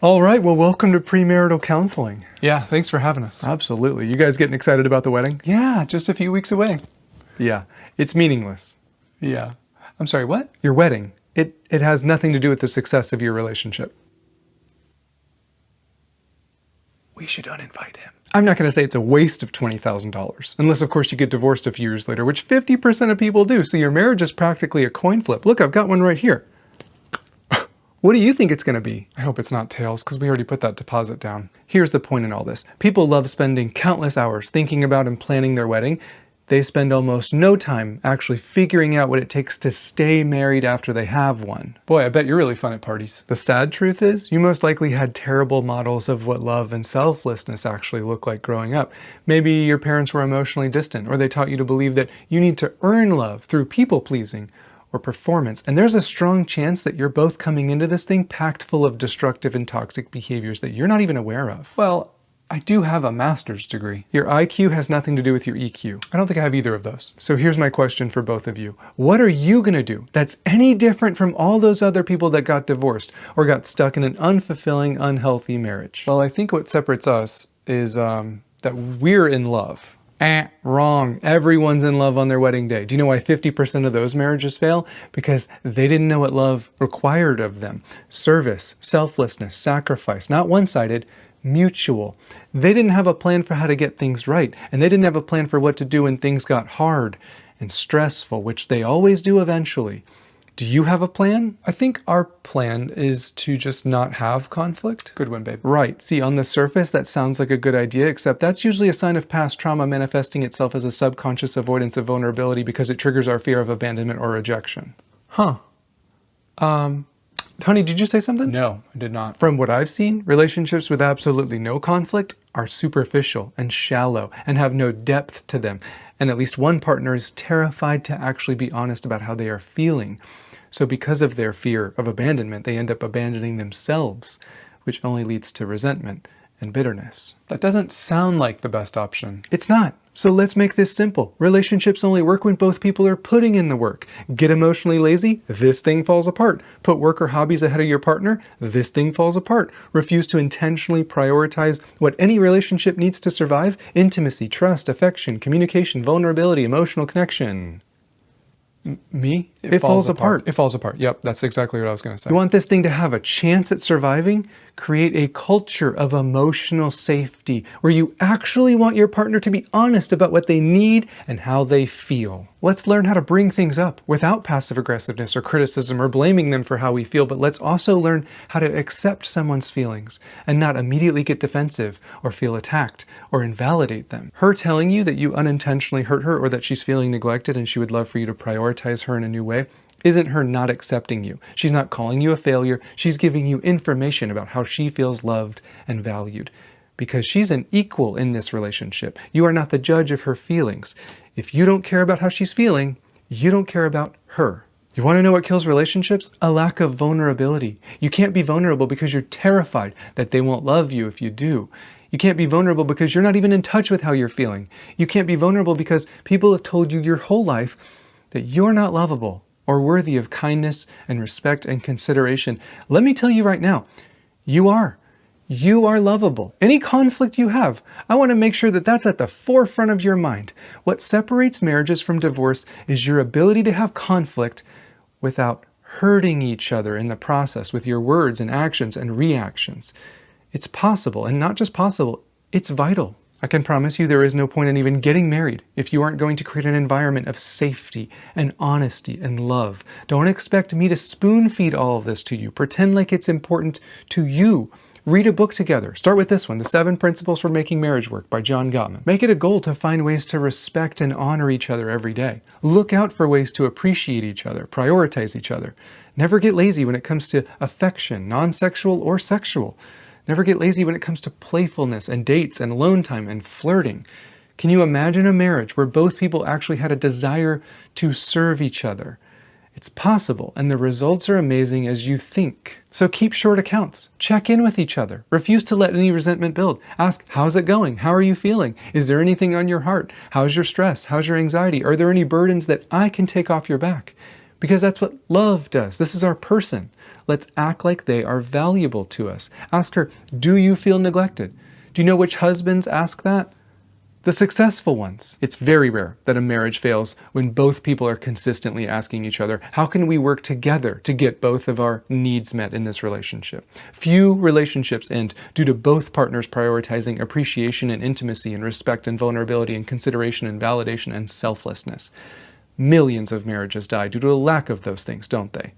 All right, well, welcome to premarital counseling. Yeah, thanks for having us. Absolutely. You guys getting excited about the wedding? Yeah, just a few weeks away. Yeah, it's meaningless. Yeah. I'm sorry, what? Your wedding, it has nothing to do with the success of your relationship. We should uninvite him. I'm not going to say it's a waste of $20,000, unless of course you get divorced a few years later, which 50% of people do, so your marriage is practically a coin flip. Look, I've got one right here. What do you think it's going to be? I hope it's not tails, because we already put that deposit down. Here's the point in all this. People love spending countless hours thinking about and planning their wedding. They spend almost no time actually figuring out what it takes to stay married after they have one. Boy, I bet you're really fun at parties. The sad truth is, you most likely had terrible models of what love and selflessness actually look like growing up. Maybe your parents were emotionally distant, or they taught you to believe that you need to earn love through people-pleasing or performance. And there's a strong chance that you're both coming into this thing packed full of destructive and toxic behaviors that you're not even aware of. Well, I do have a master's degree. Your IQ has nothing to do with your EQ. I don't think I have either of those. So here's my question for both of you. What are you gonna do that's any different from all those other people that got divorced or got stuck in an unfulfilling, unhealthy marriage? Well, I think what separates us is that we're in love. Wrong. Everyone's in love on their wedding day. Do you know why 50% of those marriages fail? Because they didn't know what love required of them. Service, selflessness, sacrifice, not one-sided, mutual. They didn't have a plan for how to get things right, and they didn't have a plan for what to do when things got hard and stressful, which they always do eventually. Do you have a plan? I think our plan is to just not have conflict. Good one, babe. Right. See, on the surface, that sounds like a good idea, except that's usually a sign of past trauma manifesting itself as a subconscious avoidance of vulnerability because it triggers our fear of abandonment or rejection. Huh. Honey, did you say something? No, I did not. From what I've seen, relationships with absolutely no conflict are superficial and shallow and have no depth to them. And at least one partner is terrified to actually be honest about how they are feeling. So because of their fear of abandonment, they end up abandoning themselves, which only leads to resentment and bitterness. That doesn't sound like the best option. It's not. So let's make this simple. Relationships only work when both people are putting in the work. Get emotionally lazy, this thing falls apart. Put work or hobbies ahead of your partner, this thing falls apart. Refuse to intentionally prioritize what any relationship needs to survive: intimacy, trust, affection, communication, vulnerability, emotional connection. Me? It falls apart. It falls apart. Yep, that's exactly what I was going to say. You want this thing to have a chance at surviving? Create a culture of emotional safety where you actually want your partner to be honest about what they need and how they feel. Let's learn how to bring things up without passive aggressiveness or criticism or blaming them for how we feel, but let's also learn how to accept someone's feelings and not immediately get defensive or feel attacked or invalidate them. Her telling you that you unintentionally hurt her or that she's feeling neglected and she would love for you to prioritize her in a new way isn't her not accepting you. She's not calling you a failure. She's giving you information about how she feels loved and valued. Because she's an equal in this relationship. You are not the judge of her feelings. If you don't care about how she's feeling, you don't care about her. You want to know what kills relationships? A lack of vulnerability. You can't be vulnerable because you're terrified that they won't love you if you do. You can't be vulnerable because you're not even in touch with how you're feeling. You can't be vulnerable because people have told you your whole life that you're not lovable or worthy of kindness and respect and consideration. Let me tell you right now, you are. You are lovable. Any conflict you have, I want to make sure that that's at the forefront of your mind. What separates marriages from divorce is your ability to have conflict without hurting each other in the process with your words and actions and reactions. It's possible, and not just possible, it's vital. I can promise you there is no point in even getting married if you aren't going to create an environment of safety and honesty and love. Don't expect me to spoon feed all of this to you. Pretend like it's important to you. Read a book together. Start with this one, The 7 Principles for Making Marriage Work by John Gottman. Make it a goal to find ways to respect and honor each other every day. Look out for ways to appreciate each other, prioritize each other. Never get lazy when it comes to affection, non-sexual or sexual. Never get lazy when it comes to playfulness and dates and alone time and flirting. Can you imagine a marriage where both people actually had a desire to serve each other? It's possible, and the results are amazing as you think. So keep short accounts. Check in with each other. Refuse to let any resentment build. Ask, how's it going? How are you feeling? Is there anything on your heart? How's your stress? How's your anxiety? Are there any burdens that I can take off your back? because that's what love does. This is our person. Let's act like they are valuable to us. Ask her, do you feel neglected? Do you know which husbands ask that? The successful ones. It's very rare that a marriage fails when both people are consistently asking each other, how can we work together to get both of our needs met in this relationship? Few relationships end due to both partners prioritizing appreciation and intimacy and respect and vulnerability and consideration and validation and selflessness. Millions of marriages die due to a lack of those things, don't they?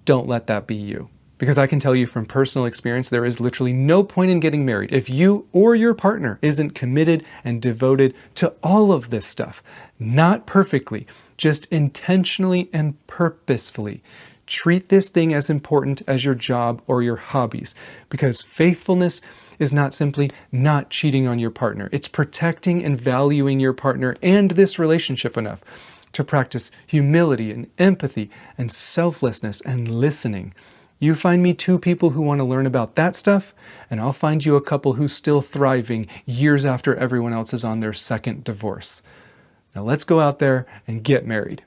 Don't let that be you. Because I can tell you from personal experience, there is literally no point in getting married if you or your partner isn't committed and devoted to all of this stuff. Not perfectly, just intentionally and purposefully. Treat this thing as important as your job or your hobbies, because faithfulness is not simply not cheating on your partner. It's protecting and valuing your partner and this relationship enough to practice humility and empathy and selflessness and listening. You find me two people who want to learn about that stuff, and I'll find you a couple who's still thriving years after everyone else is on their second divorce. Now let's go out there and get married.